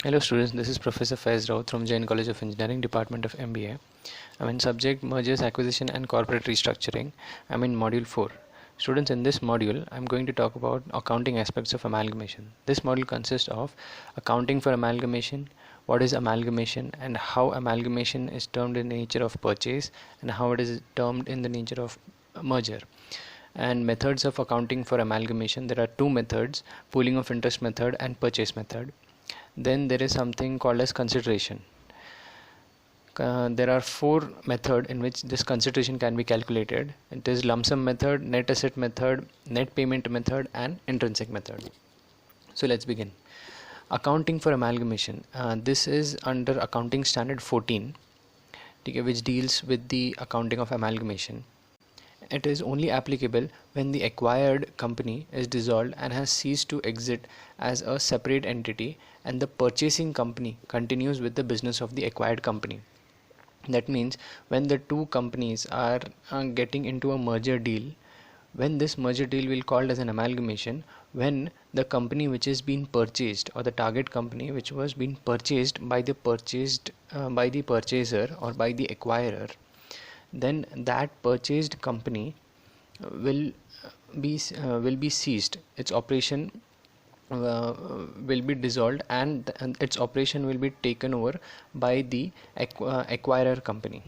Hello students, this is Professor Faiz Raut from Jain College of Engineering, Department of MBA. I'm in subject Mergers, Acquisition and Corporate Restructuring. I'm in Module 4. Students, in this module, I'm going to talk about accounting aspects of amalgamation. This module consists of accounting for amalgamation, what is amalgamation and how amalgamation is termed in the nature of purchase and how it is termed in the nature of merger. And methods of accounting for amalgamation. There are two methods, pooling of interest method and purchase method. Then there is something called as consideration. There are four methods in which this consideration can be calculated. It is lump sum method, net asset method, net payment method and intrinsic method. So let's begin. Accounting for amalgamation. This is under accounting standard 14, which deals with the accounting of amalgamation. It is only applicable when the acquired company is dissolved and has ceased to exist as a separate entity and the purchasing company continues with the business of the acquired company. That means when the two companies are getting into a merger deal, when this merger deal will be called as an amalgamation, when the company which is being purchased or the target company which was being purchased by the purchaser or by the acquirer, then that purchased company will be ceased. Its operation will be dissolved and its operation will be taken over by the acquirer company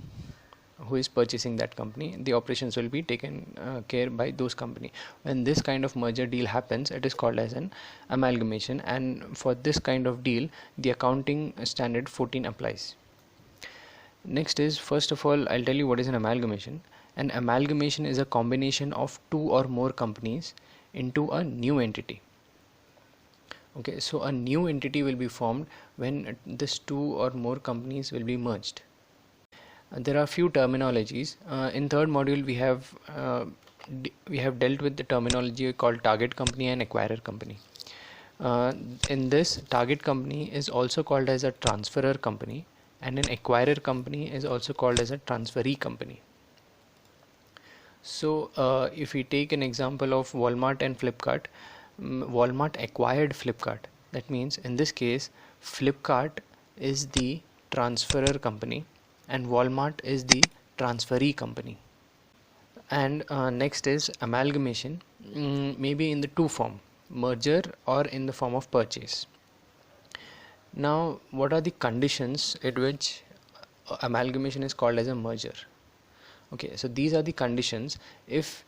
who is purchasing that company. The operations will be taken care by those company. When this kind of merger deal happens, it is called as an amalgamation, and for this kind of deal the accounting standard 14 applies. Next is, first of all, I'll tell you what is an amalgamation. An amalgamation is a combination of two or more companies into a new entity. Okay, so a new entity will be formed when this two or more companies will be merged. There are few terminologies. In third module we have dealt with the terminology called target company and acquirer company. In this, target company is also called as a transferor company, and an acquirer company is also called as a transferee company. So if we take an example of Walmart and Flipkart, Walmart acquired Flipkart. That means in this case Flipkart is the transferor company and Walmart is the transferee company. And next is amalgamation, maybe in the two form, merger or in the form of purchase. Now, what are the conditions at which amalgamation is called as a merger? Okay, so these are the conditions. If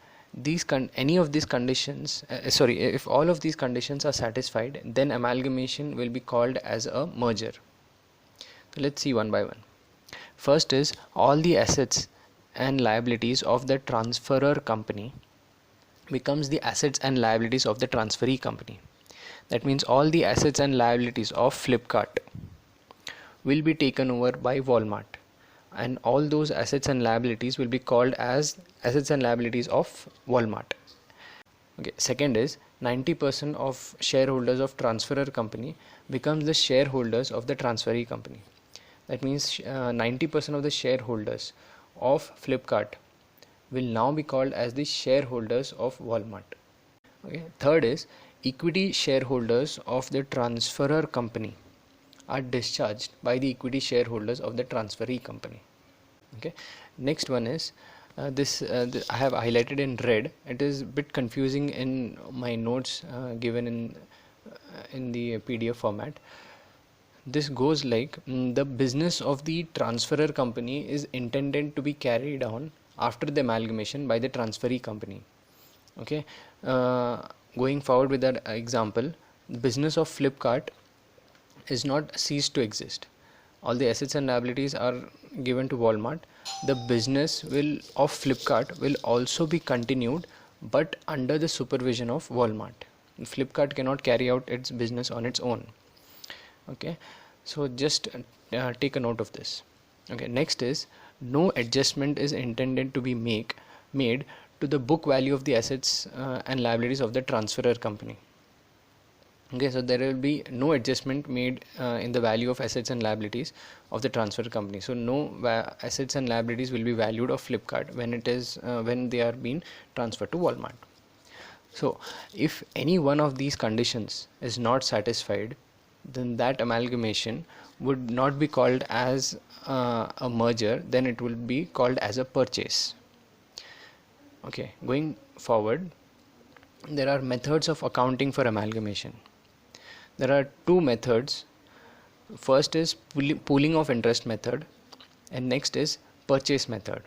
any of these conditions, if all of these conditions are satisfied, then amalgamation will be called as a merger. So let's see one by one. First is, all the assets and liabilities of the transferor company becomes the assets and liabilities of the transferee company. That means all the assets and liabilities of Flipkart will be taken over by Walmart, and all those assets and liabilities will be called as assets and liabilities of Walmart. Okay. Second is, 90% of shareholders of transferor company becomes the shareholders of the transferee company. That means 90% of the shareholders of Flipkart will now be called as the shareholders of Walmart. Okay. Third is, equity shareholders of the transferor company are discharged by the equity shareholders of the transferee company. Okay. Next one is, this I have highlighted in red. It is a bit confusing in my notes given in the PDF format. This goes like, the business of the transferor company is intended to be carried on after the amalgamation by the transferee company. Okay. Going forward with that example, the business of Flipkart is not ceased to exist. All the assets and liabilities are given to Walmart. The business of Flipkart will also be continued, but under the supervision of Walmart. Flipkart cannot carry out its business on its own. Okay, so just take a note of this. Okay, next is, no adjustment is intended to be made to the book value of the assets and liabilities of the transferor company. Okay, so there will be no adjustment made in the value of assets and liabilities of the transfer company. So no assets and liabilities will be valued of Flipkart when they are being transferred to Walmart. So if any one of these conditions is not satisfied, then that amalgamation would not be called as a merger, then it will be called as a purchase. Okay, going forward, there are methods of accounting for amalgamation. There are two methods. First is pooling of interest method, and next is purchase method.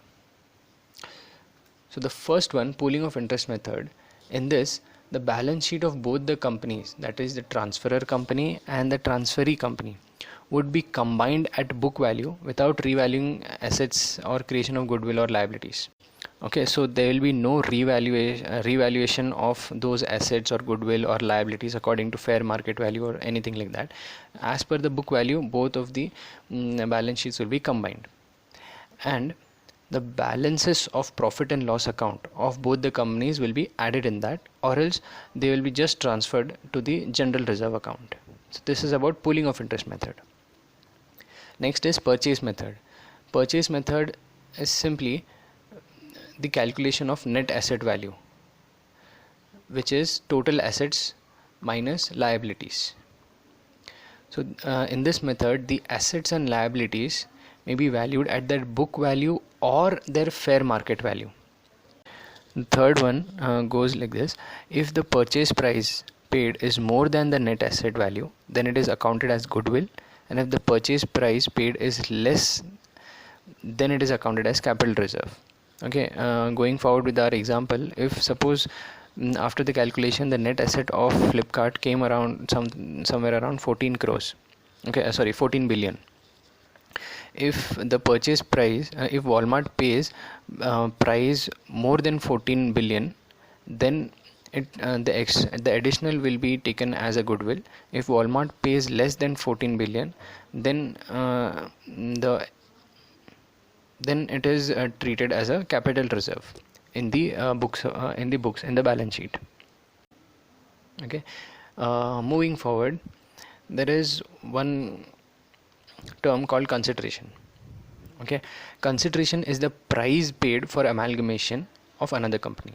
So the first one, pooling of interest method, in this the balance sheet of both the companies, that is the transferor company and the transferee company, would be combined at book value without revaluing assets or creation of goodwill or liabilities. Okay, so there will be no revaluation of those assets or goodwill or liabilities according to fair market value or anything like that. As per the book value, both of the balance sheets will be combined, and the balances of profit and loss account of both the companies will be added in that, or else they will be just transferred to the general reserve account. So this is about pooling of interest method. Next is purchase method. Purchase method is simply the calculation of net asset value, which is total assets minus liabilities. So in this method, the assets and liabilities may be valued at their book value or their fair market value. The third one goes like this: if the purchase price paid is more than the net asset value, then it is accounted as goodwill, and if the purchase price paid is less, then it is accounted as capital reserve. Okay, going forward with our example, if suppose after the calculation the net asset of Flipkart came around somewhere around 14 crores. Okay, 14 billion. If the purchase price, if Walmart pays price more than 14 billion, then the additional will be taken as a goodwill. If Walmart pays less than 14 billion, then it is treated as a capital reserve in the books in the balance sheet. Okay, moving forward, there is one term called consideration. Okay, consideration is the price paid for amalgamation of another company.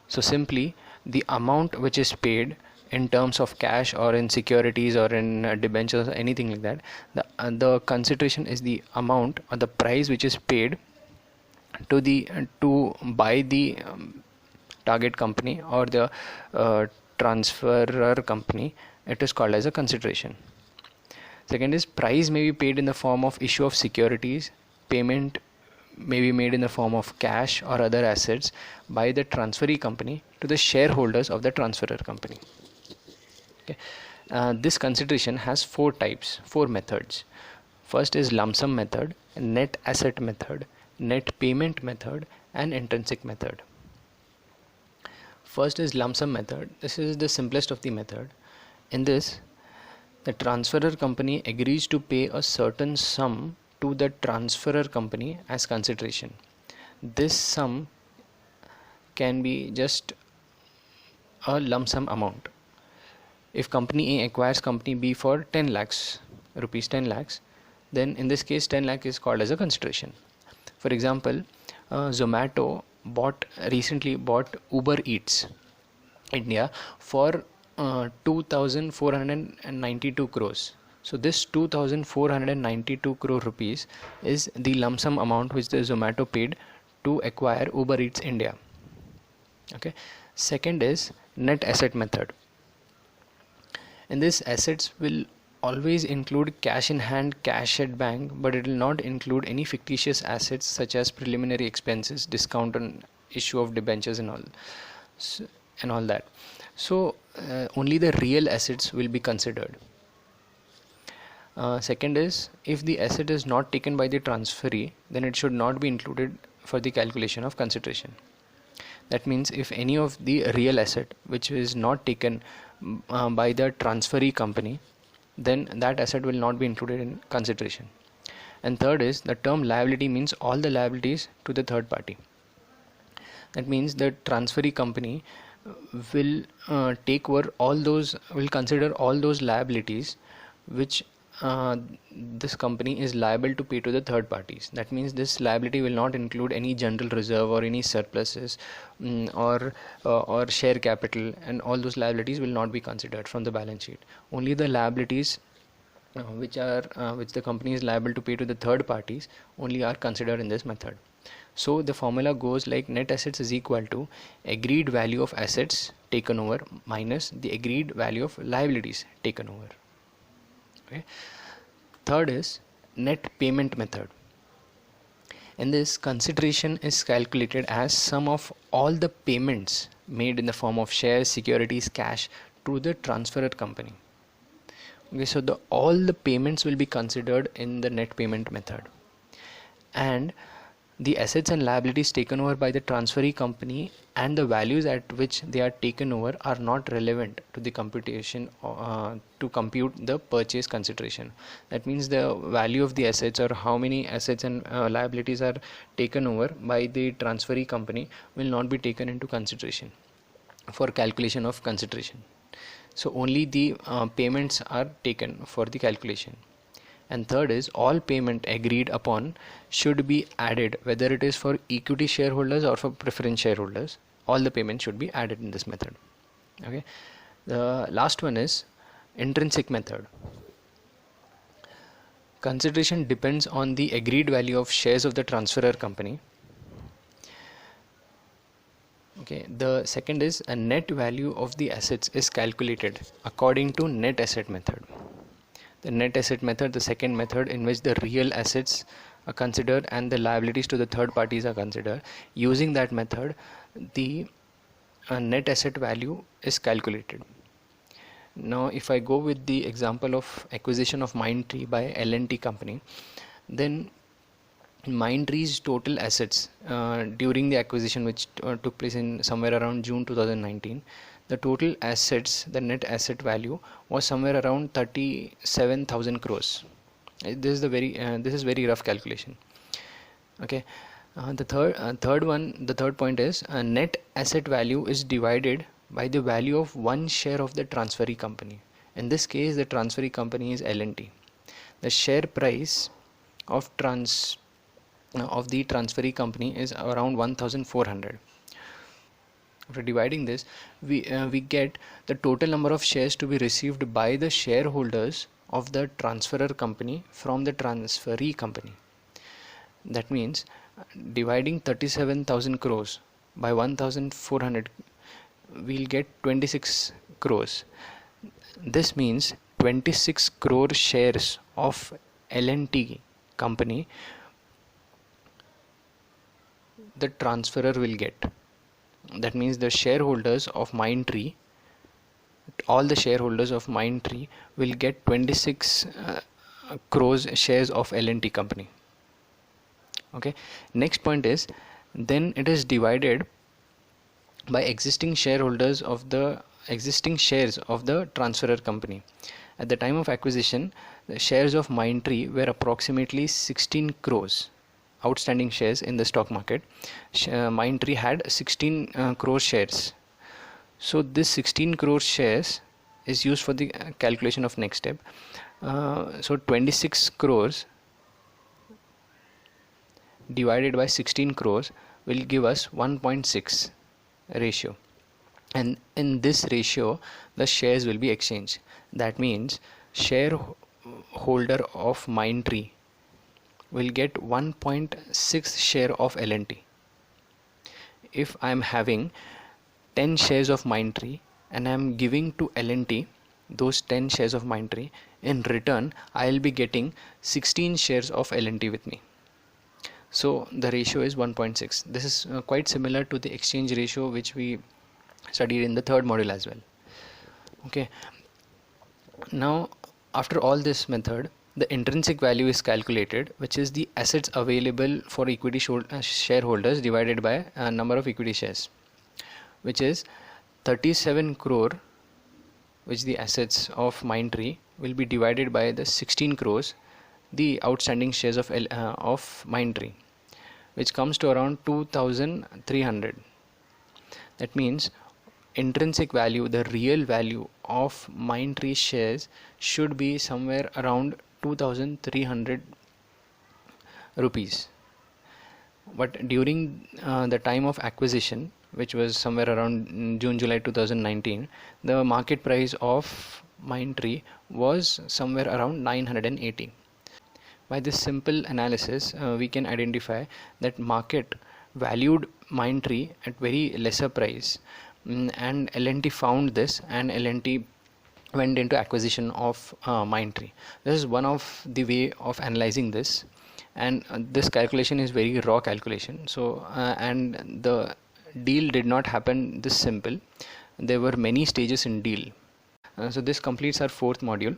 So simply the amount which is paid in terms of cash or in securities or in debentures or anything like that, the consideration is the amount or the price which is paid to buy the target company or the transferor company. It is called as a consideration. Second is price may be paid in the form of issue of securities. Payment may be made in the form of cash or other assets by the transferee company to the shareholders of the transferor company. Okay. This consideration has four methods. First is lump sum method, net asset method, net payment method, and intrinsic method. First is lump sum method. This is the simplest of the method. In this, the transferor company agrees to pay a certain sum to the transferor company as consideration. This sum can be just a lump sum amount. If company A acquires company B for 10 lakhs, rupees 10 lakhs, then in this case 10 lakh is called as a consideration. For example, Zomato recently bought Uber Eats India for 2,492 crores. So this 2,492 crore rupees is the lump sum amount which the Zomato paid to acquire Uber Eats India. Okay. Second is net asset method. In this, assets will always include cash in hand, cash at bank, but it will not include any fictitious assets such as preliminary expenses, discount on issue of debentures and all that. So only the real assets will be considered. Second is, if the asset is not taken by the transferee, then it should not be included for the calculation of consideration. That means if any of the real asset which is not taken by the transferee company, then that asset will not be included in consideration. And third is, the term liability means all the liabilities to the third party. That means the transferee company will consider all those liabilities which this company is liable to pay to the third parties. That means this liability will not include any general reserve or any surpluses or share capital, and all those liabilities will not be considered from the balance sheet. Only the liabilities which the company is liable to pay to the third parties only are considered in this method. So the formula goes like net assets is equal to agreed value of assets taken over minus the agreed value of liabilities taken over. Okay. Third is net payment method. In this, consideration is calculated as sum of all the payments made in the form of shares, securities, cash to the transferor company. Okay, so all the payments will be considered in the net payment method, and the assets and liabilities taken over by the transferee company and the values at which they are taken over are not relevant to the computation to compute the purchase consideration. That means the value of the assets or how many assets and liabilities are taken over by the transferee company will not be taken into consideration for calculation of consideration. So only the payments are taken for the calculation. And third is all payment agreed upon should be added, whether it is for equity shareholders or for preference shareholders. All the payments should be added in this method. Okay. The last one is intrinsic method. Consideration depends on the agreed value of shares of the transferor company. Okay. The second is a net value of the assets is calculated according to net asset method. The net asset method, the second method in which the real assets are considered and the liabilities to the third parties are considered. Using that method, the net asset value is calculated. Now, if I go with the example of acquisition of Mindtree by L&T company, then Mindtree's total assets during the acquisition, which took place in somewhere around June 2019, the total assets, the net asset value was somewhere around 37,000 crores. This is very rough calculation. Okay. The third point is net asset value is divided by the value of one share of the transferee company. In this case, the transferee company is L&T. The share price of the transferee company is around 1,400. After dividing this, we get the total number of shares to be received by the shareholders of the transferor company from the transferee company. That means dividing 37,000 crores by 1,400, we'll get 26 crores. This means 26 crore shares of L&T company the transferor will get. That means the shareholders of Mindtree, all the shareholders of Mindtree will get 26 crores shares of L&T company. Okay. Next point is, then it is divided by existing shares of the transferor company. At the time of acquisition, the shares of Mindtree were approximately 16 crores. Outstanding shares in the stock market. Mindtree had 16 crore shares. So this 16 crore shares is used for the calculation of next step. So 26 crores divided by 16 crores will give us 1.6 ratio, and in this ratio the shares will be exchanged. That means shareholder of Mindtree will get 1.6 share of L&T. If I am having 10 shares of Mindtree and I am giving to L&T those 10 shares of Mindtree, in return I will be getting 16 shares of L&T with me. So the ratio is 1.6. This is quite similar to the exchange ratio which we studied in the third module as well. Okay. Now after all this method, the intrinsic value is calculated, which is the assets available for equity shareholders divided by number of equity shares, which is 37 crore, which the assets of Mindtree will be divided by the 16 crores the outstanding shares of Mindtree, which comes to around 2,300. That means intrinsic value, the real value of Mindtree shares should be somewhere around 2,300 rupees. But during the time of acquisition, which was somewhere around June-July 2019, the market price of Mindtree was somewhere around 980. By this simple analysis, we can identify that market valued Mindtree at very lesser price, and L&T found this, and L&T went into acquisition of Mindtree. This is one of the way of analyzing this, and this calculation is very raw calculation. So and the deal did not happen this simple. There were many stages in deal. So this completes our fourth module.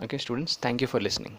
Okay, students, thank you for listening.